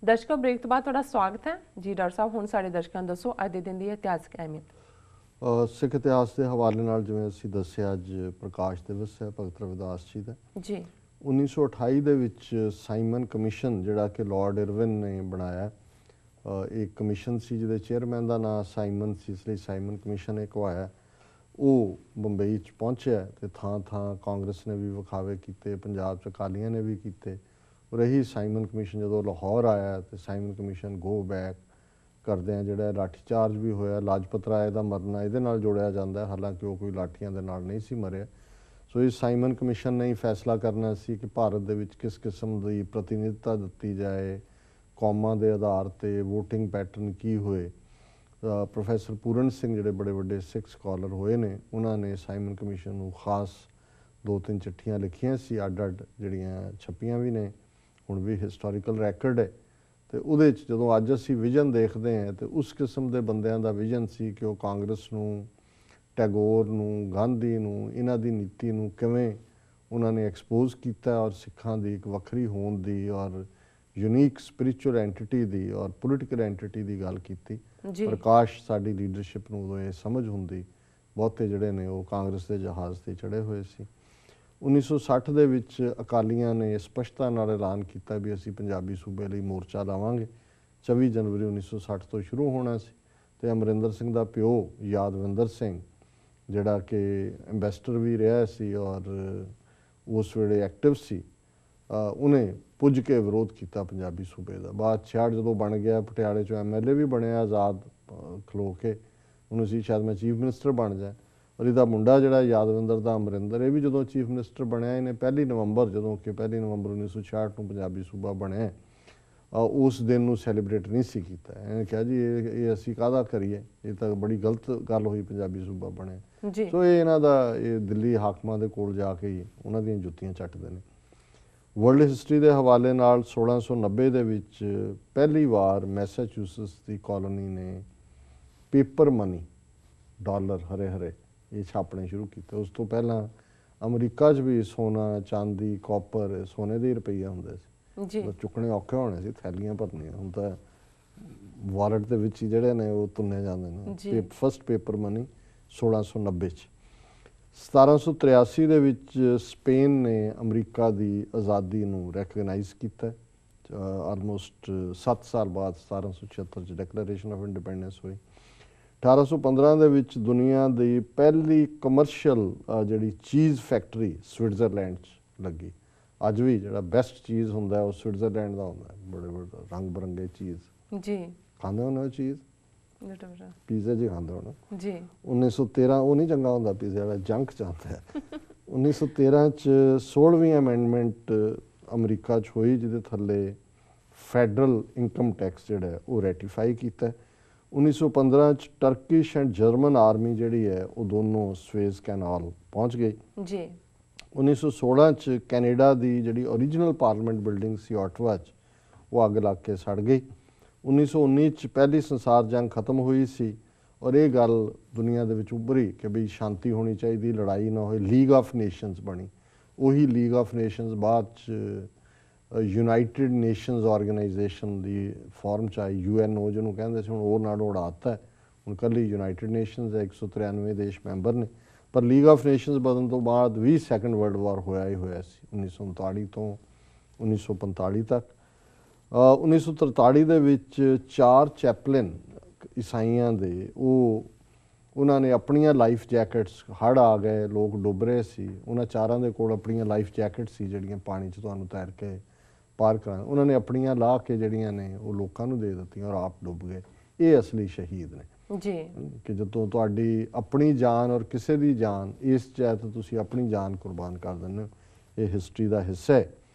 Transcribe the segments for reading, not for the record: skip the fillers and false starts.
ਦਰਸ਼ਕੋ break ਤੋਂ ਬਾਅਦ ਤੁਹਾਡਾ ਸਵਾਗਤ ਹੈ ਜੀ। ਡਾਕਟਰ ਸਾਹਿਬ ਹੁਣ ਸਾਡੇ ਦਰਸ਼ਕਾਂ ਨੂੰ ਦੱਸੋ ਅੱਜ ਦੇ ਦਿਨ ਦੀ ਇਤਿਹਾਸਕ ਅਹਿਮੀਅਤ। ਸਿੱਖ ਇਤਿਹਾਸ ਦੇ ਹਵਾਲੇ ਨਾਲ ਜਿਵੇਂ ਅਸੀਂ ਦੱਸਿਆ ਅੱਜ ਪ੍ਰਕਾਸ਼ ਦਿਵਸ ਹੈ ਭਗਤ ਰਵਿਦਾਸ ਜੀ ਦਾ ਜੀ। 1928 ਦੇ ਵਿੱਚ ਸਾਈਮਨ ਕਮਿਸ਼ਨ ਜਿਹੜਾ ਕਿ ਲਾਰਡ ਇਰਵਿਨ ਨੇ ਬਣਾਇਆ, ਇੱਕ ਕਮਿਸ਼ਨ ਸੀ ਜਿਹਦੇ ਚੇਅਰਮੈਨ ਦਾ ਨਾਮ ਸਾਈਮਨ ਸੀ, ਇਸ ਲਈ ਸਾਈਮਨ ਕਮਿਸ਼ਨ ਨੇ ਕਹਾਇਆ। ਉਹ ਬੰਬਈ 'ਚ ਪਹੁੰਚਿਆ ਤੇ ਥਾਂ ਥਾਂ ਕਾਂਗਰਸ ਨੇ ਵੀ ਵਿਖਾਵੇ ਕੀਤੇ, ਪੰਜਾਬ 'ਚ ਅਕਾਲੀਆਂ ਨੇ ਵੀ ਕੀਤੇ। ਔਰ ਇਹੀ ਸਾਈਮਨ ਕਮਿਸ਼ਨ ਜਦੋਂ ਲਾਹੌਰ ਆਇਆ ਤੇ ਸਾਈਮਨ ਕਮਿਸ਼ਨ ਗੋ ਬੈਕ ਕਰਦਿਆਂ ਜਿਹੜਾ ਲਾਠੀਚਾਰਜ ਵੀ ਹੋਇਆ। ਲਾਜਪਤ ਰਾਏ ਦਾ ਮਰਨਾ ਇਹਦੇ ਨਾਲ ਜੋੜਿਆ ਜਾਂਦਾ, ਹਾਲਾਂਕਿ ਉਹ ਕੋਈ ਲਾਠੀਆਂ ਦੇ ਨਾਲ ਨਹੀਂ ਸੀ ਮਰਿਆ। ਸੋ ਇਸ ਸਾਈਮਨ ਕਮਿਸ਼ਨ ਨੇ ਹੀ ਫੈਸਲਾ ਕਰਨਾ ਸੀ ਕਿ ਭਾਰਤ ਦੇ ਵਿੱਚ ਕਿਸ ਕਿਸਮ ਦੀ ਪ੍ਰਤੀਨਿਧਤਾ ਦਿੱਤੀ ਜਾਏ, ਕੌਮਾਂ ਦੇ ਆਧਾਰ 'ਤੇ ਵੋਟਿੰਗ ਪੈਟਰਨ ਕੀ ਹੋਏ। ਪ੍ਰੋਫੈਸਰ ਪੂਰਨ ਸਿੰਘ ਜਿਹੜੇ ਬੜੇ ਵੱਡੇ ਸਿੱਖ ਸਕਾਲਰ ਹੋਏ ਨੇ, ਉਹਨਾਂ ਨੇ ਸਾਈਮਨ ਕਮਿਸ਼ਨ ਨੂੰ ਖਾਸ 2-3 ਚਿੱਠੀਆਂ ਲਿਖੀਆਂ ਸੀ, ਅੱਡ-ਅੱਡ ਜਿਹੜੀਆਂ ਛਪੀਆਂ ਵੀ ਨੇ, ਹੁਣ ਵੀ ਹਿਸਟੋਰੀਕਲ ਰੈਕਰਡ ਹੈ। ਤੇ ਉਹਦੇ 'ਚ ਜਦੋਂ ਅੱਜ ਅਸੀਂ ਵਿਜ਼ਨ ਦੇਖਦੇ ਹਾਂ ਤੇ ਉਸ ਕਿਸਮ ਦੇ ਬੰਦਿਆਂ ਦਾ ਵਿਜ਼ਨ ਸੀ ਕਿ ਉਹ ਕਾਂਗਰਸ ਨੂੰ, ਟੈਗੋਰ ਨੂੰ, ਗਾਂਧੀ ਨੂੰ, ਇਹਨਾਂ ਦੀ ਨੀਤੀ ਨੂੰ ਕਿਵੇਂ ਉਹਨਾਂ ਨੇ ਐਕਸਪੋਜ਼ ਕੀਤਾ ਔਰ ਸਿੱਖਾਂ ਦੀ ਇੱਕ ਵੱਖਰੀ ਹੋਂਦ ਦੀ ਔਰ ਯੂਨੀਕ ਸਪਿਰਿਚੁਅਲ ਐਂਟੀਟੀ ਦੀ ਔਰ ਪੋਲੀਟੀਕਲ ਐਂਟੀਟੀ ਦੀ ਗੱਲ ਕੀਤੀ। ਪ੍ਰਕਾਸ਼ ਸਾਡੀ ਲੀਡਰਸ਼ਿਪ ਨੂੰ ਉਦੋਂ ਇਹ ਸਮਝ ਹੁੰਦੀ, ਬਹੁਤੇ ਜਿਹੜੇ ਨੇ ਉਹ ਕਾਂਗਰਸ ਦੇ ਜਹਾਜ਼ 'ਤੇ ਚੜ੍ਹੇ ਹੋਏ ਸੀ। 1960 ਦੇ ਵਿੱਚ ਅਕਾਲੀਆਂ ਨੇ ਸਪਸ਼ਟਤਾ ਨਾਲ ਐਲਾਨ ਕੀਤਾ ਵੀ ਅਸੀਂ ਪੰਜਾਬੀ ਸੂਬੇ ਲਈ ਮੋਰਚਾ ਲਾਵਾਂਗੇ। 24 ਜਨਵਰੀ 1960 ਤੋਂ ਸ਼ੁਰੂ ਹੋਣਾ ਸੀ ਤੇ ਅਮਰਿੰਦਰ ਸਿੰਘ ਦਾ ਪਿਓ ਯਾਦਵਿੰਦਰ ਸਿੰਘ ਜਿਹੜਾ ਕਿ ਐਂਬੈਸਡਰ ਵੀ ਰਿਹਾ ਸੀ ਔਰ ਉਸ ਵੇਲੇ ਐਕਟਿਵ ਸੀ, ਉਹਨੇ ਪੁੱਜ ਕੇ ਵਿਰੋਧ ਕੀਤਾ ਪੰਜਾਬੀ ਸੂਬੇ ਦਾ। ਬਾਅਦ 66 ਜਦੋਂ ਬਣ ਗਿਆ, ਪਟਿਆਲੇ 'ਚੋਂ MLA ਵੀ ਬਣਿਆ ਆਜ਼ਾਦ ਖਲੋ ਕੇ, ਉਹਨੂੰ ਸੀ ਸ਼ਾਇਦ ਮੈਂ ਚੀਫ ਮਿਨਿਸਟਰ ਬਣ ਜਾਏ। ਔਰ ਇਹਦਾ ਮੁੰਡਾ ਜਿਹੜਾ ਯਾਦਵਿੰਦਰ ਦਾ ਅਮਰਿੰਦਰ, ਇਹ ਵੀ ਜਦੋਂ ਚੀਫ ਮਿਨਿਸਟਰ ਬਣਿਆ, ਇਹਨੇ 1 ਨਵੰਬਰ ਜਦੋਂ ਕਿ 1 ਨਵੰਬਰ 1966 ਨੂੰ ਪੰਜਾਬੀ ਸੂਬਾ ਬਣਿਆ, ਉਸ ਦਿਨ ਨੂੰ ਸੈਲੀਬ੍ਰੇਟ ਨਹੀਂ ਸੀ ਕੀਤਾ। ਇਹਨੇ ਕਿਹਾ ਜੀ ਇਹ ਅਸੀਂ ਕਾਹਦਾ ਕਰੀਏ, ਇਹ ਤਾਂ ਬੜੀ ਗਲਤ ਗੱਲ ਹੋਈ ਪੰਜਾਬੀ ਸੂਬਾ ਬਣਿਆ। ਸੋ ਇਹ ਇਹਨਾਂ ਦਾ ਇਹ ਦਿੱਲੀ ਹਾਕਮਾਂ ਦੇ ਕੋਲ ਜਾ ਕੇ ਹੀ ਉਹਨਾਂ ਦੀਆਂ ਜੁੱਤੀਆਂ ਚੱਟਦੇ ਨੇ। ਵਰਲਡ ਹਿਸਟਰੀ ਦੇ ਹਵਾਲੇ ਨਾਲ 1690 ਦੇ ਵਿੱਚ ਪਹਿਲੀ ਵਾਰ ਮੈਸਾਚੂਸਟਸ ਦੀ ਕਾਲੋਨੀ ਨੇ ਪੇਪਰ ਮਨੀ, ਡਾਲਰ ਹਰੇ ਹਰੇ, ਇਹ ਛਾਪਣੇ ਸ਼ੁਰੂ ਕੀਤੇ। ਉਸ ਤੋਂ ਪਹਿਲਾਂ ਅਮਰੀਕਾ 'ਚ ਵੀ ਸੋਨਾ, ਚਾਂਦੀ, ਕਾਪਰ, ਸੋਨੇ ਦੇ ਰੁਪਈਆ ਹੁੰਦੇ ਸੀ, ਚੁੱਕਣੇ ਔਖੇ ਹੋਣੇ ਸੀ, ਥੈਲੀਆਂ ਭਰਨੀਆਂ। ਹੁਣ ਤਾਂ ਵਾਲਟ ਦੇ ਵਿੱਚ ਹੀ ਜਿਹੜੇ ਨੇ ਉਹ ਤੁੰਨੇ ਜਾਂਦੇ ਨੇ। ਫਸਟ ਪੇਪਰ ਮਨੀ 1690 'ਚ। 1783 ਦੇ ਵਿੱਚ ਸਪੇਨ ਨੇ ਅਮਰੀਕਾ ਦੀ ਆਜ਼ਾਦੀ ਨੂੰ ਰੈਕਗਨਾਈਜ਼ ਕੀਤਾ। ਆਲਮੋਸਟ 7 ਸਾਲ ਬਾਅਦ 1776 'ਚ ਡੈਕਲੇਰੇਸ਼ਨ ਆਫ ਇੰਡੀਪੈਂਡੈਂਸ ਹੋਈ। 1815 ਦੇ ਵਿੱਚ ਦੁਨੀਆ ਦੀ ਪਹਿਲੀ ਕਮਰਸ਼ੀਅਲ ਜਿਹੜੀ ਚੀਜ਼ ਫੈਕਟਰੀ ਸਵਿਟਜ਼ਰਲੈਂਡ 'ਚ ਲੱਗੀ। ਅੱਜ ਵੀ ਜਿਹੜਾ ਬੈਸਟ ਚੀਜ਼ ਹੁੰਦਾ ਉਹ ਸਵਿਟਜ਼ਰਲੈਂਡ ਦਾ ਹੁੰਦਾ, ਬੜੇ ਬੜੇ ਰੰਗ ਬਰੰਗੇ ਚੀਜ਼ ਜੀ ਖਾਂਦੇ ਹੋਣੇ। ਉਹ ਚੀਜ਼ ਪੀਜ਼ਾ ਜੀ ਖਾਂਦੇ ਹੋਣਾ ਜੀ। 1913 ਉਹ ਨਹੀਂ ਚੰਗਾ ਹੁੰਦਾ, ਪੀਜ਼ੇ ਵਾਲਾ ਜੰਕ ਜਾਂਦਾ ਹੈ। 1913 'ਚ 16ਵੀਂ ਅਮੈਂਡਮੈਂਟ ਅਮਰੀਕਾ 'ਚ ਹੋਈ, ਜਿਹਦੇ ਥੱਲੇ ਫੈਡਰਲ ਇਨਕਮ ਟੈਕਸ ਜਿਹੜਾ ਉਹ ਰੈਟੀਫਾਈ ਕੀਤਾ। 1915 'ਚ ਟਰਕਿਸ਼ ਐਂਡ ਜਰਮਨ ਆਰਮੀ ਜਿਹੜੀ ਹੈ ਉਹ ਦੋਨੋਂ ਸਵੇਜ਼ ਕੈਨਾਲ ਪਹੁੰਚ ਗਈ ਜੀ। 1916 'ਚ ਕੈਨੇਡਾ ਦੀ ਜਿਹੜੀ ਓਰੀਜਨਲ ਪਾਰਲੀਮੈਂਟ ਬਿਲਡਿੰਗ ਸੀ ਓਟਵਾ 'ਚ, ਉਹ ਅੱਗ ਲੱਗ ਕੇ ਸੜ ਗਈ। 1919 'ਚ ਪਹਿਲੀ ਸੰਸਾਰ ਜੰਗ ਖਤਮ ਹੋਈ ਸੀ ਔਰ ਇਹ ਗੱਲ ਦੁਨੀਆ ਦੇ ਵਿੱਚ ਉੱਭਰੀ ਕਿ ਬਈ ਸ਼ਾਂਤੀ ਹੋਣੀ ਚਾਹੀਦੀ, ਲੜਾਈ ਨਾ ਹੋਏ। ਲੀਗ ਆਫ ਨੇਸ਼ਨਸ ਬਣੀ। ਉਹੀ ਲੀਗ ਆਫ ਨੇਸ਼ਨਸ ਬਾਅਦ 'ਚ ਯੂਨਾਈਟਿਡ ਨੇਸ਼ਨਸ ਆਰਗੇਨਾਈਜੇਸ਼ਨ ਦੀ ਫਾਰਮ 'ਚ ਆਈ, UNO ਜਿਹਨੂੰ ਕਹਿੰਦੇ ਸੀ, ਹੁਣ ਉਹ ਨਾਲ ਉਡਾਤਾ। ਹੁਣ ਇਕੱਲੀ ਯੂਨਾਈਟਿਡ ਨੇਸ਼ਨਸ ਹੈ, 193 ਦੇਸ਼ ਮੈਂਬਰ ਨੇ। ਪਰ ਲੀਗ ਆਫ ਨੇਸ਼ਨਸ ਬਣਨ ਤੋਂ ਬਾਅਦ ਵੀ ਸੈਕੰਡ ਵਰਲਡ ਵਾਰ ਹੋਇਆ ਹੀ ਹੋਇਆ ਸੀ, 1939 ਤੋਂ 1945 ਤੱਕ। 1943 ਦੇ ਵਿੱਚ 4 ਚੈਪਲਿਨ ਈਸਾਈਆਂ ਦੇ ਉਹਨਾਂ ਨੇ ਆਪਣੀਆਂ ਲਾਈਫ ਜੈਕਟਸ, ਹੜ੍ਹ ਆ ਗਏ, ਲੋਕ ਡੁੱਬ ਰਹੇ ਸੀ, ਉਹਨਾਂ ਚਾਰਾਂ ਦੇ ਕੋਲ ਆਪਣੀਆਂ ਲਾਈਫ ਜੈਕਟਸ ਸੀ ਜਿਹੜੀਆਂ ਪਾਣੀ 'ਚ ਤੁਹਾਨੂੰ ਤੈਰ ਕੇ ਪਾਰ ਕਰਾਂ। ਉਹਨਾਂ ਨੇ ਆਪਣੀਆਂ ਲਾਹ ਕੇ ਜਿਹੜੀਆਂ ਨੇ ਉਹ ਲੋਕਾਂ ਨੂੰ ਦੇ ਦਿੱਤੀਆਂ ਔਰ ਆਪ ਡੁੱਬ ਗਏ। ਇਹ ਅਸਲੀ ਸ਼ਹੀਦ ਨੇ ਜੀ, ਕਿ ਜਦੋਂ ਤੁਹਾਡੀ ਆਪਣੀ ਜਾਨ ਔਰ ਕਿਸੇ ਦੀ ਜਾਨ ਇਸ ਚਾਹਤ ਤੁਸੀਂ ਆਪਣੀ ਜਾਨ ਕੁਰਬਾਨ ਕਰ ਦਿੰਦੇ ਹੋ। ਇਹ ਹਿਸਟਰੀ ਦਾ ਹਿੱਸਾ ਹੈ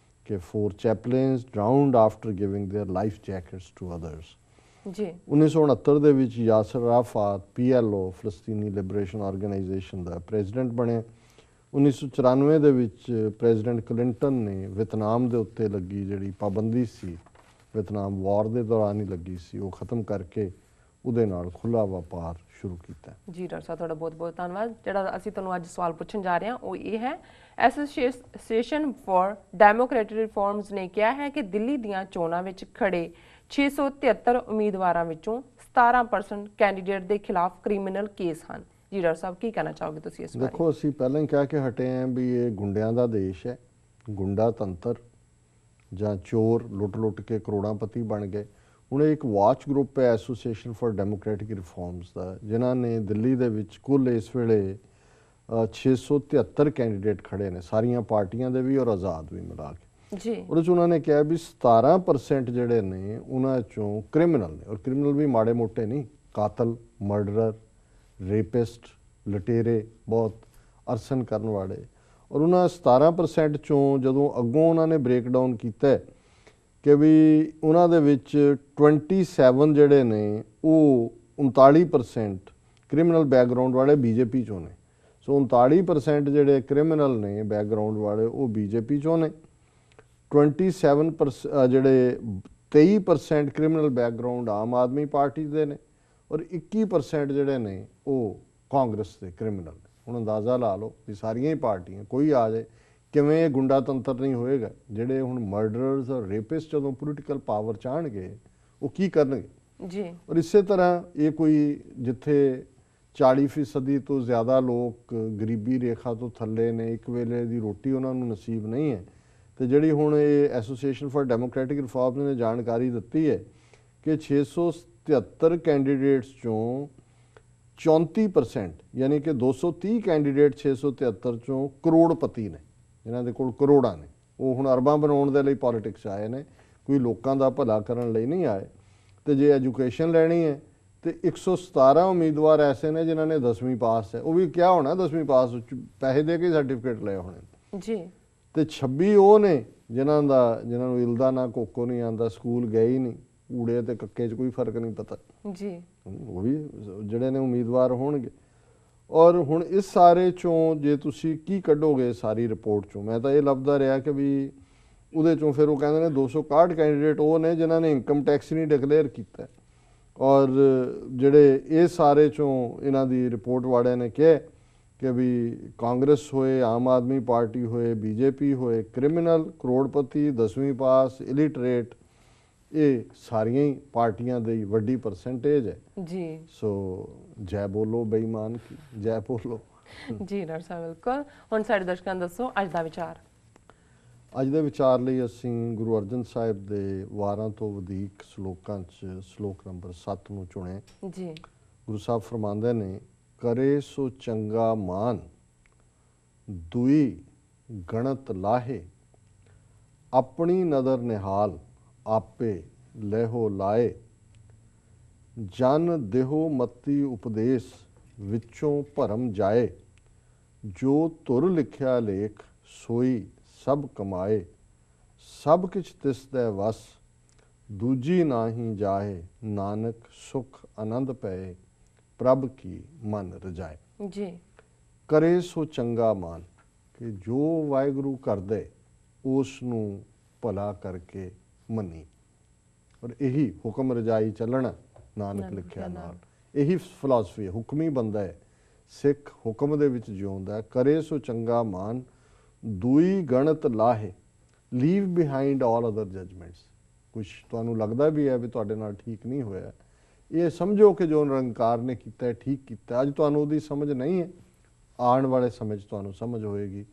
ਕਿ 4 chaplains drowned after giving their life jackets to others ਜੀ। 1969 ਦੇ ਵਿੱਚ ਯਾਸਰ ਅਰਾਫਾਤ PLO ਫਲਸਤੀਨੀ ਲਿਬਰੇਸ਼ਨ ਆਰਗੇਨਾਈਜੇਸ਼ਨ ਦਾ ਪ੍ਰੈਜ਼ੀਡੈਂਟ ਬਣਿਆ। 1994 ਦੇ ਵਿੱਚ ਪ੍ਰੈਜ਼ੀਡੈਂਟ ਕਲਿੰਟਨ ਨੇ ਵਿਤਨਾਮ ਦੇ ਉੱਤੇ ਲੱਗੀ ਜਿਹੜੀ ਪਾਬੰਦੀ ਸੀ, ਵਿਤਨਾਮ ਵਾਰ ਦੇ ਦੌਰਾਨ ਹੀ ਲੱਗੀ ਸੀ, ਉਹ ਖ਼ਤਮ ਕਰਕੇ ਉਹਦੇ ਨਾਲ ਖੁੱਲ੍ਹਾ ਵਪਾਰ ਸ਼ੁਰੂ ਕੀਤਾ। ਜੀ ਡਾਕਟਰ ਸਾਹਿਬ ਤੁਹਾਡਾ ਬਹੁਤ ਬਹੁਤ ਧੰਨਵਾਦ। ਜਿਹੜਾ ਅਸੀਂ ਤੁਹਾਨੂੰ ਅੱਜ ਸਵਾਲ ਪੁੱਛਣ ਜਾ ਰਹੇ ਹਾਂ ਉਹ ਇਹ ਹੈ, ਐਸੋਸੀਏਸ਼ਨ ਫॉर ਡੈਮੋਕ੍ਰੈਟਿਕ ਰਿਫਾਰਮਸ ਨੇ ਕਿਹਾ ਹੈ ਕਿ ਦਿੱਲੀ ਦੀਆਂ ਚੋਣਾਂ ਵਿੱਚ ਖੜੇ 673 ਉਮੀਦਵਾਰਾਂ ਵਿੱਚੋਂ 17% ਕੈਂਡੀਡੇਟ ਦੇ ਖਿਲਾਫ ਕ੍ਰਿਮੀਨਲ ਕੇਸ ਹਨ। ਜੀ ਡਾਕਟਰ ਸਾਹਿਬ ਕੀ ਕਹਿਣਾ ਚਾਹੋਗੇ ਤੁਸੀਂ ਇਸ ਬਾਰੇ? ਦੇਖੋ, ਅਸੀਂ ਪਹਿਲਾਂ ਹੀ ਕਹਿ ਕੇ ਹਟੇ ਹਾਂ ਵੀ ਇਹ ਗੁੰਡਿਆਂ ਦਾ ਦੇਸ਼ ਹੈ, ਗੁੰਡਾ ਤੰਤਰ ਜਾਂ ਚੋਰ ਲੁੱਟ ਕੇ ਕਰੋੜਾਂਪਤੀ ਬਣ ਗਏ। ਹੁਣ ਇਹ ਇੱਕ ਵਾਚ ਗਰੁੱਪ ਹੈ ਐਸੋਸੀਏਸ਼ਨ ਫॉर ਡੈਮੋਕ੍ਰੈਟਿਕ ਰਿਫਾਰਮਸ ਦਾ, ਜਿਨ੍ਹਾਂ ਨੇ ਦਿੱਲੀ ਦੇ ਵਿੱਚ ਕੁੱਲ ਇਸ ਵੇਲੇ 673 ਕੈਂਡੀਡੇਟ ਖੜੇ ਨੇ, ਸਾਰੀਆਂ ਪਾਰਟੀਆਂ ਦੇ ਵੀ ਔਰ ਆਜ਼ਾਦ ਵੀ ਮਿਲਾ ਕੇ ਜੀ। ਉਹਦੇ 'ਚ ਉਹਨਾਂ ਨੇ ਕਿਹਾ ਵੀ 17% ਜਿਹੜੇ ਨੇ ਉਹਨਾਂ 'ਚੋਂ ਕ੍ਰਿਮੀਨਲ ਨੇ, ਔਰ ਕ੍ਰਿਮੀਨਲ ਵੀ ਮਾੜੇ ਮੋਟੇ ਨਹੀਂ, ਕਾਤਲ, ਮਰਡਰਰ, ਰੇਪਿਸਟ, ਲਟੇਰੇ, ਬਹੁਤ ਅਰਸਨ ਕਰਨ ਵਾਲੇ। ਔਰ ਉਹਨਾਂ 17% ਚੋਂ ਜਦੋਂ ਅੱਗੋਂ ਉਹਨਾਂ ਨੇ ਬ੍ਰੇਕਡਾਊਨ ਕੀਤਾ ਕਿ ਵੀ ਉਹਨਾਂ ਦੇ ਵਿੱਚ 27 ਜਿਹੜੇ ਨੇ ਉਹ 39% ਕ੍ਰਿਮੀਨਲ ਬੈਕਗਰਾਊਂਡ ਵਾਲੇ ਬੀਜੇਪੀ 'ਚੋਂ ਨੇ। ਸੋ 39% ਜਿਹੜੇ ਕ੍ਰਿਮੀਨਲ ਨੇ ਬੈਕਗਰਾਊਂਡ ਵਾਲੇ ਉਹ ਬੀਜੇਪੀ 'ਚੋਂ ਨੇ, 27% ਜਿਹੜੇ 23% criminal background Aam Aadmi party ਦੇ ਨੇ, ਔਰ 21% ਜਿਹੜੇ ਨੇ ਉਹ ਕਾਂਗਰਸ ਦੇ ਕ੍ਰਿਮੀਨਲ ਨੇ। ਹੁਣ ਅੰਦਾਜ਼ਾ ਲਾ ਲਓ ਵੀ ਸਾਰੀਆਂ ਹੀ ਪਾਰਟੀਆਂ, ਕੋਈ ਆ ਜਾਏ, ਕਿਵੇਂ ਇਹ ਗੁੰਡਾ ਤੰਤਰ ਨਹੀਂ ਹੋਏਗਾ। ਜਿਹੜੇ ਹੁਣ ਮਰਡਰਰਸ ਔਰ ਰੇਪਿਸਟ ਜਦੋਂ ਪੋਲੀਟੀਕਲ ਪਾਵਰ ਚਾਹਣਗੇ ਉਹ ਕੀ ਕਰਨਗੇ ਜੀ। ਔਰ ਇਸੇ ਤਰ੍ਹਾਂ ਇਹ ਕੋਈ ਜਿੱਥੇ 40% ਤੋਂ ਜ਼ਿਆਦਾ ਲੋਕ ਗਰੀਬੀ ਰੇਖਾ ਤੋਂ ਥੱਲੇ ਨੇ, ਇੱਕ ਵੇਲੇ ਦੀ ਰੋਟੀ ਉਹਨਾਂ ਨੂੰ ਨਸੀਬ ਨਹੀਂ ਹੈ, ਤੇ ਜਿਹੜੀ ਹੁਣ ਇਹ ਐਸੋਸੀਏਸ਼ਨ ਫॉर ਡੈਮੋਕ੍ਰੈਟਿਕ ਰਿਫਾਰਮਸ ਨੇ ਜਾਣਕਾਰੀ ਦਿੱਤੀ ਹੈ ਕਿ 673 ਕੈਂਡੀਡੇਟਸ ਚੋਂ 34% ਯਾਨੀ ਕਿ 230 ਕੈਂਡੀਡੇਟ 673 ਚੋਂ ਕਰੋੜਪਤੀ ਨੇ, ਜਿਨ੍ਹਾਂ ਦੇ ਕੋਲ ਕਰੋੜਾਂ ਨੇ। ਉਹ ਹੁਣ ਅਰਬਾਂ ਬਣਾਉਣ ਦੇ ਲਈ ਪੋਲੀਟਿਕਸ ਆਏ ਨੇ, ਕੋਈ ਲੋਕਾਂ ਦਾ ਭਲਾ ਕਰਨ ਲਈ ਨਹੀਂ ਆਏ। ਤੇ ਜੇ ਐਜੂਕੇਸ਼ਨ ਲੈਣੀ ਹੈ ਤੇ 117 ਉਮੀਦਵਾਰ ਐਸੇ ਨੇ ਜਿਨ੍ਹਾਂ ਨੇ 10ਵੀਂ ਪਾਸ ਹੈ, ਉਹ ਵੀ ਕਿਹਾ ਹੋਣਾ 10ਵੀਂ ਪਾਸ, ਪੈਸੇ ਦੇ ਕੇ ਸਰਟੀਫਿਕੇਟ ਲਏ ਹੋਣੇ ਜੀ। ਤੇ 26 ਉਹ ਨੇ ਜਿਨ੍ਹਾਂ ਨੂੰ ਇਲਦਾ ਨਾ ਕੋਕੋ ਨਹੀਂ ਆਉਂਦਾ, ਸਕੂਲ ਗਏ ਹੀ ਨਹੀਂ, ਊੜੇ ਤੇ ਕੱਕੇ 'ਚ ਕੋਈ ਫਰਕ ਨਹੀਂ ਪਤਾ ਜੀ। ਉਹ ਵੀ ਜਿਹੜੇ ਨੇ ਉਮੀਦਵਾਰ ਹੋਣਗੇ। ਔਰ ਹੁਣ ਇਸ ਸਾਰੇ ਚੋਂ ਜੇ ਤੁਸੀਂ ਕੀ ਕੱਢੋਗੇ ਸਾਰੀ ਰਿਪੋਰਟ ਚੋਂ, ਮੈਂ ਤਾਂ ਇਹ ਲੱਭਦਾ ਰਿਹਾ ਕਿ ਵੀ ਉਹਦੇ ਚੋਂ ਫਿਰ ਉਹ ਕਹਿੰਦੇ ਨੇ 261 ਕੈਂਡੀਡੇਟ ਉਹ ਨੇ ਜਿਨ੍ਹਾਂ ਨੇ ਇਨਕਮ ਟੈਕਸ ਨਹੀਂ ਡਿਕਲੇਅਰ ਕੀਤਾ। ਔਰ ਜਿਹੜੇ ਇਹ ਸਾਰੇ ਚੋਂ ਇਹਨਾਂ ਦੀ ਰਿਪੋਰਟ ਵਾਲਿਆਂ ਨੇ ਕਿਹਾ ਕਿ ਵੀ ਕਾਂਗਰਸ ਹੋਏ, ਆਮ ਆਦਮੀ ਪਾਰਟੀ ਹੋਏ, ਬੀਜੇਪੀ ਹੋਏ, ਕ੍ਰਿਮੀਨਲ, ਕਰੋੜਪਤੀ, 10ਵੀਂ ਪਾਸ, ਇਲਿਟਰੇਟ, ਇਹ ਸਾਰੀਆਂ ਹੀ ਪਾਰਟੀਆਂ ਦੀ ਵੱਡੀ ਪਰਸੈਂਟੇਜ ਹੈ ਜੀ। ਸੋ ਜੈ ਬੋਲੋ ਬੇਈਮਾਨ ਕੀ, ਜੈ ਬੋਲੋ ਜੀ ਡਾਕਟਰ ਸਾਹਿਬ ਬਿਲਕੁਲ। ਹੁਣ ਸਾਡੇ ਦਰਸ਼ਕਾਂ ਨੂੰ ਦੱਸੋ ਅੱਜ ਦਾ ਵਿਚਾਰ। ਅੱਜ ਦੇ ਵਿਚਾਰ ਲਈ ਅਸੀਂ ਗੁਰੂ ਅਰਜਨ ਸਾਹਿਬ ਦੇ 12 ਤੋਂ ਵਧੇਕ ਸ਼ਲੋਕਾਂ 'ਚ ਸ਼ਲੋਕ ਨੰਬਰ 7 ਨੂੰ ਚੁਣਿਆ ਜੀ। ਗੁਰੂ ਸਾਹਿਬ ਫਰਮਾਉਂਦੇ ਨੇ, ਕਰੇ ਸੋ ਚੰਗਾ ਮਾਨ, ਦੁਈ ਗਣਤ ਲਾਹੇ, ਆਪਣੀ ਨਦਰ ਨਿਹਾਲ, ਆਪੇ ਲਹਿੋ ਲਾਏ, ਜਨ ਦੇਹੋ ਮਤੀ ਉਪਦੇਸ਼, ਵਿੱਚੋਂ ਭਰਮ ਜਾਏ, ਜੋ ਧੁਰ ਲਿਖਿਆ ਲੇਖ, ਸੋਈ ਸਭ ਕਮਾਏ, ਸਭ ਕਿਛ ਤਿਸ ਦੈ ਵਸ, ਦੂਜੀ ਨਾਹੀ ਜਾਹੇ, ਨਾਨਕ ਸੁਖ ਆਨੰਦ ਪਏ, ਪ੍ਰਭ ਕੀ ਮਨ ਰਜਾਏ ਜੀ। ਕਰੇ ਸੋ ਚੰਗਾ ਮਾਨ, ਕਿ ਜੋ ਵਾਹਿਗੁਰੂ ਕਰਦੇ ਉਸ ਨੂੰ ਭਲਾ ਕਰਕੇ ਮੰਨੀ, ਔਰ ਇਹੀ ਹੁਕਮ ਰਜਾਈ ਚੱਲਣਾ ਨਾਨਕ ਲਿਖਿਆ ਨਾਲ। ਇਹੀ ਫਿਲਾਸਫੀ ਹੈ, ਹੁਕਮੀ ਬੰਦਾ ਹੈ ਸਿੱਖ, ਹੁਕਮ ਦੇ ਵਿੱਚ ਜਿਉਂਦਾ। ਕਰੇ ਸੋ ਚੰਗਾ ਮਾਨ, ਦੂਈ ਗਣਤ ਲਾਹੇ, leave behind all other judgements. ਕੁਛ ਤੁਹਾਨੂੰ ਲੱਗਦਾ ਵੀ ਹੈ ਵੀ ਤੁਹਾਡੇ ਨਾਲ ਠੀਕ ਨਹੀਂ ਹੋਇਆ, ਇਹ ਸਮਝੋ ਕਿ ਜੋ ਨਿਰੰਕਾਰ ਨੇ ਕੀਤਾ ਹੈ ਠੀਕ ਕੀਤਾ। ਅੱਜ ਤੁਹਾਨੂੰ ਉਹਦੀ ਸਮਝ ਨਹੀਂ ਹੈ, ਆਉਣ ਵਾਲੇ ਸਮੇਂ 'ਚ ਤੁਹਾਨੂੰ ਸਮਝ ਹੋਏਗੀ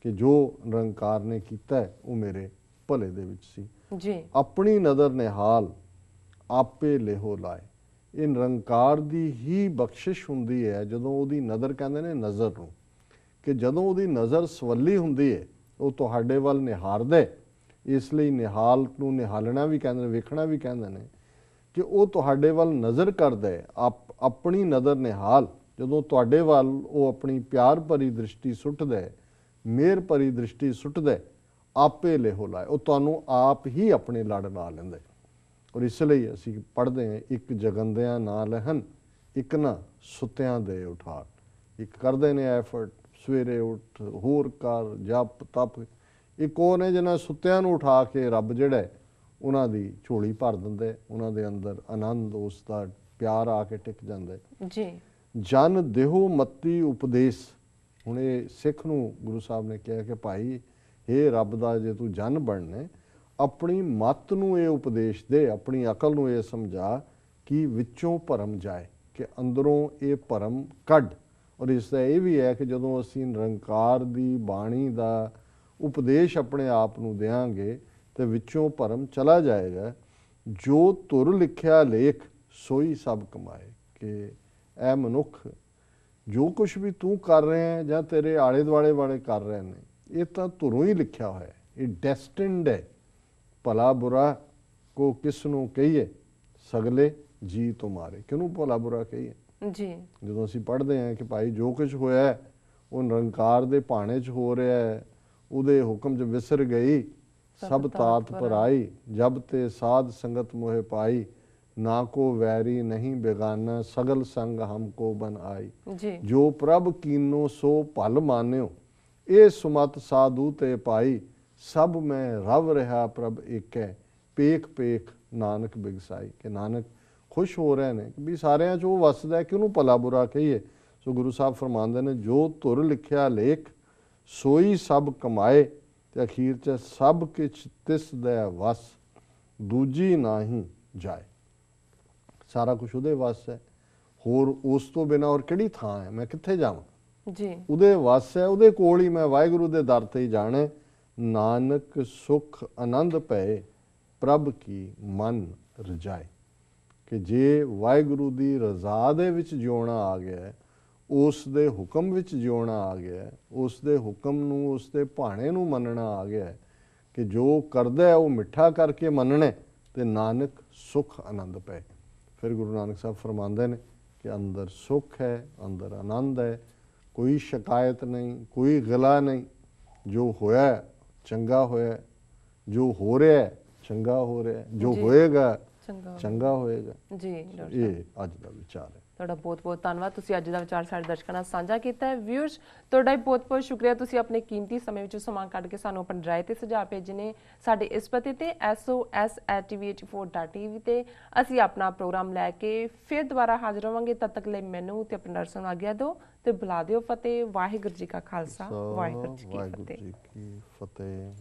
ਕਿ ਜੋ ਨਿਰੰਕਾਰ ਨੇ ਕੀਤਾ ਹੈ ਉਹ ਮੇਰੇ ਭਲੇ ਦੇ ਵਿੱਚ ਸੀ ਜੀ। ਆਪਣੀ ਨਜ਼ਰ ਨਿਹਾਲ, ਆਪੇ ਲੇਹੋ ਲਾਏ। ਇਹ ਨਿਰੰਕਾਰ ਦੀ ਹੀ ਬਖਸ਼ਿਸ਼ ਹੁੰਦੀ ਹੈ ਜਦੋਂ ਉਹਦੀ ਨਜ਼ਰ, ਕਹਿੰਦੇ ਨੇ ਨਜ਼ਰ ਨੂੰ, ਕਿ ਜਦੋਂ ਉਹਦੀ ਨਜ਼ਰ ਸਵੱਲੀ ਹੁੰਦੀ ਹੈ ਉਹ ਤੁਹਾਡੇ ਵੱਲ ਨਿਹਾਰਦਾ। ਇਸ ਲਈ ਨਿਹਾਲ ਨੂੰ ਨਿਹਾਲਣਾ ਵੀ ਕਹਿੰਦੇ ਨੇ, ਵੇਖਣਾ ਵੀ ਕਹਿੰਦੇ ਨੇ, ਕਿ ਉਹ ਤੁਹਾਡੇ ਵੱਲ ਨਜ਼ਰ ਕਰਦਾ ਹੈ। ਆਪਣੀ ਨਜ਼ਰ ਨਿਹਾਲ, ਜਦੋਂ ਤੁਹਾਡੇ ਵੱਲ ਉਹ ਆਪਣੀ ਪਿਆਰ ਭਰੀ ਦ੍ਰਿਸ਼ਟੀ ਸੁੱਟਦਾ ਹੈ, ਮਿਹਰ ਭਰੀ ਦ੍ਰਿਸ਼ਟੀ ਸੁੱਟਦਾ ਹੈ, ਆਪੇ ਲੇਹੋ ਲਾਏ, ਉਹ ਤੁਹਾਨੂੰ ਆਪ ਹੀ ਆਪਣੇ ਲੜ ਲਾ ਲੈਂਦਾ। ਔਰ ਇਸ ਲਈ ਅਸੀਂ ਪੜ੍ਹਦੇ ਹਾਂ, ਇੱਕ ਜਗੰਦਿਆਂ ਨਾ ਲਹਨ, ਇੱਕ ਨਾ ਸੁੱਤਿਆਂ ਦੇ ਉਠਾਰ। ਇੱਕ ਕਰਦੇ ਨੇ ਐਫਰਟ, ਸਵੇਰੇ ਉੱਠ, ਹੋਰ ਕਰ, ਜਪ ਤਪ। ਇੱਕ ਉਹ ਨੇ ਜਿਹਨਾਂ ਸੁੱਤਿਆਂ ਨੂੰ ਉਠਾ ਕੇ ਰੱਬ ਜਿਹੜਾ ਉਹਨਾਂ ਦੀ ਝੋਲੀ ਭਰ ਦਿੰਦਾ, ਉਹਨਾਂ ਦੇ ਅੰਦਰ ਆਨੰਦ ਉਸ ਦਾ ਪਿਆਰ ਆ ਕੇ ਟਿਕ ਜਾਂਦਾ ਹੈ। ਜੀ ਜਨ ਦੇਹੋ ਮਤੀ ਉਪਦੇਸ਼, ਹੁਣ ਇਹ ਸਿੱਖ ਨੂੰ ਗੁਰੂ ਸਾਹਿਬ ਨੇ ਕਿਹਾ ਕਿ ਭਾਈ ਇਹ ਰੱਬ ਦਾ ਜੇ ਤੂੰ ਜਨ ਬਣਨਾ, ਆਪਣੀ ਮੱਤ ਨੂੰ ਇਹ ਉਪਦੇਸ਼ ਦੇ, ਆਪਣੀ ਅਕਲ ਨੂੰ ਇਹ ਸਮਝਾ ਕਿ ਵਿੱਚੋਂ ਭਰਮ ਜਾਏ, ਕਿ ਅੰਦਰੋਂ ਇਹ ਭਰਮ ਕੱਢ। ਔਰ ਇਸ ਦਾ ਇਹ ਵੀ ਹੈ ਕਿ ਜਦੋਂ ਅਸੀਂ ਨਿਰੰਕਾਰ ਦੀ ਬਾਣੀ ਦਾ ਉਪਦੇਸ਼ ਆਪਣੇ ਆਪ ਨੂੰ ਦਿਆਂਗੇ ਤੇ ਵਿੱਚੋਂ ਭਰਮ ਚਲਾ ਜਾਏਗਾ। ਜੋ ਧੁਰ ਲਿਖਿਆ ਲੇਖ ਸੋਈ ਸਭ ਕਮਾਏ, ਕਿ ਇਹ ਮਨੁੱਖ ਜੋ ਕੁਝ ਵੀ ਤੂੰ ਕਰ ਰਿਹਾ ਹੈ ਜਾਂ ਤੇਰੇ ਆਲੇ ਦੁਆਲੇ ਵਾਲੇ ਕਰ ਰਹੇ ਨੇ, ਇਹ ਤਾਂ ਧੁਰੋਂ ਹੀ ਲਿਖਿਆ ਹੋਇਆ ਹੈ, ਇਹ ਡੈਸਟਿਨਡ ਹੈ। ਭਲਾ ਬੁਰਾ ਕੋ ਕਿਸ ਨੂੰ ਕਹੀਏ, ਸਗਲੇ ਜੀ ਤੁਮਾਰੇ, ਕਿਹਨੂੰ ਭਲਾ ਬੁਰਾ ਕਹੀਏ। ਜੀ ਜਦੋਂ ਅਸੀਂ ਪੜ੍ਹਦੇ ਹਾਂ ਕਿ ਭਾਈ ਜੋ ਕੁਝ ਹੋਇਆ ਹੈ ਉਹ ਨਿਰੰਕਾਰ ਦੇ ਭਾਣੇ 'ਚ ਹੋ ਰਿਹਾ ਹੈ, ਉਹਦੇ ਹੁਕਮ 'ਚ ਵਿਸਰ ਗਈ ਸਭ ਤਾਤ ਪਰਾਈ, ਜਬ ਤੇ ਸਾਧ ਸੰਗਤ ਮੋਹਿ ਪਾਈ, ਨਾ ਕੋ ਵੈਰੀ ਨਹੀਂ ਬੇਗਾਨਾ, ਸਗਲ ਸੰਗ ਹਮਕੋ ਬਨ ਆਈ। ਜੀ ਜੋ ਪ੍ਰਭ ਕੀਨੋ ਸੋ ਭਲ ਮਾਨਿਓ, ਇਹ ਸੁਮਤ ਸਾਧੂ ਤੇ ਪਾਈ, ਸਭ ਮੈਂ ਰਵ ਰਿਹਾ ਪ੍ਰਭ ਏਕੈ, ਪੇਖ ਪੇਖ ਨਾਨਕ ਬਿਗਸਾਈ। ਕਿ ਨਾਨਕ ਖੁਸ਼ ਹੋ ਰਹੇ ਨੇ ਕਿ ਵੀ ਸਾਰਿਆਂ 'ਚ ਉਹ ਵਸਦਾ, ਕਿ ਉਹਨੂੰ ਭਲਾ ਬੁਰਾ ਕਹੀਏ। ਸੋ ਗੁਰੂ ਸਾਹਿਬ ਫਰਮਾਉਂਦੇ ਨੇ ਜੋ ਧੁਰ ਲਿਖਿਆ ਲੇਖ ਸੋਈ ਸਭ ਕਮਾਏ, ਤੇ ਅਖੀਰ 'ਚ ਸਭ ਕਿਛ ਤਿਸ ਦੈ ਵਸ, ਦੂਜੀ ਨਾਹੀਂ ਜਾਏ। ਸਾਰਾ ਕੁਝ ਉਹਦੇ ਵਸ ਹੈ, ਹੋਰ ਉਸ ਤੋਂ ਬਿਨਾਂ ਹੋਰ ਕਿਹੜੀ ਥਾਂ ਹੈ, ਮੈਂ ਕਿੱਥੇ ਜਾਵਾਂ। ਜੀ ਉਹਦੇ ਵਸ ਹੈ, ਉਹਦੇ ਕੋਲ ਹੀ ਮੈਂ ਵਾਹਿਗੁਰੂ ਦੇ ਦਰ ਤੇ ਹੀ ਜਾਣਾ। ਨਾਨਕ ਸੁਖ ਆਨੰਦ ਪਏ, ਪ੍ਰਭ ਕੀ ਮਨ ਰਜਾਏ। ਕਿ ਜੇ ਵਾਹਿਗੁਰੂ ਦੀ ਰਜ਼ਾ ਦੇ ਵਿੱਚ ਜਿਉਣਾ ਆ ਗਿਆ ਹੈ, ਉਸ ਦੇ ਹੁਕਮ ਵਿੱਚ ਜਿਉਣਾ ਆ ਗਿਆ ਹੈ, ਉਸ ਦੇ ਹੁਕਮ ਨੂੰ, ਉਸ ਦੇ ਭਾਣੇ ਨੂੰ ਮੰਨਣਾ ਆ ਗਿਆ ਹੈ, ਕਿ ਜੋ ਕਰਦਾ ਹੈ ਉਹ ਮਿੱਠਾ ਕਰਕੇ ਮੰਨਣਾ, ਤੇ ਨਾਨਕ ਸੁਖ ਆਨੰਦ ਪਏ। ਫਿਰ ਗੁਰੂ ਨਾਨਕ ਸਾਹਿਬ ਫਰਮਾਉਂਦੇ ਨੇ ਕਿ ਅੰਦਰ ਸੁਖ ਹੈ, ਅੰਦਰ ਆਨੰਦ ਹੈ, ਕੋਈ ਸ਼ਿਕਾਇਤ ਨਹੀਂ, ਕੋਈ ਗਿਲਾ ਨਹੀਂ। ਜੋ ਹੋਇਆ ਚੰਗਾ ਹੋਇਆ, ਜੋ ਹੋ ਰਿਹਾ ਚੰਗਾ ਹੋ ਰਿਹਾ, ਜੋ ਹੋਏਗਾ ਚੰਗਾ ਹੋਏਗਾ। ਜੀ ਇਹ ਅੱਜ ਦਾ ਵਿਚਾਰ ਹੈ। ਤੁਹਾਡਾ ਬਹੁਤ ਬਹੁਤ ਧੰਨਵਾਦ, ਤੁਸੀਂ ਅੱਜ ਦਾ ਵਿਚਾਰ ਸਾਡੇ ਦਰਸ਼ਕਾਂ ਨਾਲ ਸਾਂਝਾ ਕੀਤਾ ਹੈ। ਵਿਊਅਰਸ, ਤੁਹਾਡਾ ਵੀ ਬਹੁਤ ਬਹੁਤ ਸ਼ੁਕਰੀਆ, ਤੁਸੀਂ ਆਪਣੇ ਕੀਮਤੀ ਸਮੇਂ ਵਿੱਚੋਂ ਸਮਾਂ ਕੱਢ ਕੇ ਸਾਨੂੰ ਆਪਣੀ ਰਾਏ ਤੇ ਸੁਝਾਅ ਭੇਜੇ ਨੇ। ਸਾਡੇ ਇਸ ਪਤੇ ਤੇ sos@tv84.tv ਤੇ ਅਸੀਂ ਆਪਣਾ ਪ੍ਰੋਗਰਾਮ ਲੈ ਕੇ ਫਿਰ ਦੁਬਾਰਾ ਹਾਜ਼ਰ ਹੋਵਾਂਗੇ। ਤਦ ਤੱਕ ਲਈ ਮੈਨੂੰ ਤੇ ਆਪਣੇ ਦਰਸ਼ਕਾਂ ਨੂੰ ਆਗਿਆ ਦਿਓ ਤੇ ਬੁਲਾ ਦਿਓ ਫਤਿਹ। ਵਾਹਿਗੁਰੂ ਜੀ ਕਾ ਖਾਲਸਾ, ਵਾਹਿਗੁਰੂ ਜੀ ਕੀ ਫਤਿਹ।